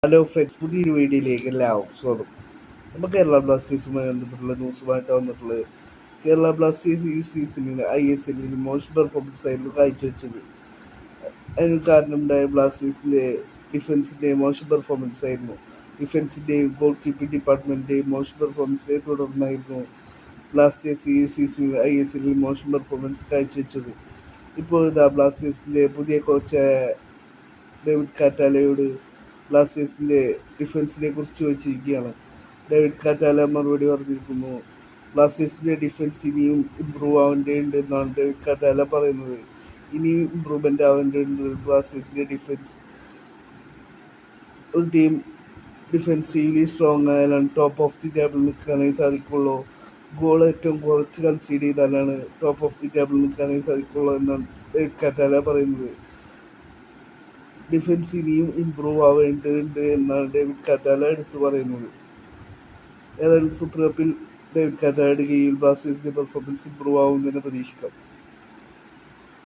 Hello friends, പുതിയൊരു വീഡിയോയിലേക്ക് എല്ലാവർക്കും സ്വാഗതം. നമ്മൾ കേരള ബ്ലാസ്റ്റേഴ്സുമായി ബന്ധപ്പെട്ടുള്ള ന്യൂസുമായിട്ട് വന്നിട്ടുള്ളത് കേരള ബ്ലാസ്റ്റേഴ്സ് ഈ സീസണിൽ ISLൽ മോശം പെർഫോമൻസ് ആയിരുന്നു കാഴ്ചവെച്ചത്. അതിന് കാരണമുണ്ടായ ബ്ലാസ്റ്റേഴ്സിൻ്റെ ഡിഫൻസിൻ്റെ മോശം പെർഫോമൻസ് ആയിരുന്നു. ഡിഫൻസിൻ്റെയും ഗോൾ കീപ്പിംഗ് ഡിപ്പാർട്ട്മെൻറ്റിൻ്റെയും മോശം പെർഫോമൻസിനെ തുടർന്നായിരുന്നു ബ്ലാസ്റ്റേഴ്സ് ഈ സീസണിൽ ISLൽ മോശം പെർഫോമൻസ് കാഴ്ചവെച്ചത്. ഇപ്പോൾ ഇതാ ബ്ലാസ്റ്റേഴ്സിൻ്റെ പുതിയ കോച്ചായ ഡേവിഡ് കാറ്റാലയോട് ബ്ലാസ്റ്റേഴ്സിൻ്റെ ഡിഫൻസിനെ കുറിച്ച് ചോദിച്ചിരിക്കുകയാണ്. ഡേവിഡ് കാറ്റാല മറുപടി പറഞ്ഞിരിക്കുന്നു. ബ്ലാസ്റ്റേഴ്സിൻ്റെ ഡിഫൻസ് ഇനിയും ഇമ്പ്രൂവ് ആവേണ്ടതുണ്ട് എന്നാണ് ഡേവിഡ് കാറ്റാല പറയുന്നത്. ഇനിയും ഇമ്പ്രൂവ്മെൻ്റ് ആവേണ്ടതുണ്ട് ബ്ലാസ്റ്റേഴ്സിൻ്റെ ഡിഫൻസ്. ഒരു ടീം ഡിഫൻസീവ്ലി സ്ട്രോങ് ആയാലാണ് ടോപ്പ് ഓഫ് ദി ടേബിൾ നിൽക്കാനായി സാധിക്കുള്ളൂ. ഗോൾ ഏറ്റവും കുറച്ച് കൺസീഡ് ചെയ്താലാണ് ടോപ്പ് ഓഫ് ദി ടേബിൾ നിൽക്കാനായി സാധിക്കുള്ളൂ എന്നാണ് ഡേവിഡ് കാറ്റാല പറയുന്നത്. ഡിഫൻസ് ഇനിയും ഇമ്പ്രൂവ് ആവേണ്ടതുണ്ട് എന്നാണ് ഡേവിഡ് കാറ്റാല എടുത്തു പറയുന്നത്. ഏതായാലും സൂപ്പർ കപ്പിൽ ഡേവിഡ് കാറ്റാലയുടെ കീഴിൽ ബ്ലാസ്റ്റേഴ്സിൻ്റെ പെർഫോമൻസ് ഇമ്പ്രൂവ് ആവുമെന്ന് തന്നെ പ്രതീക്ഷിക്കാം.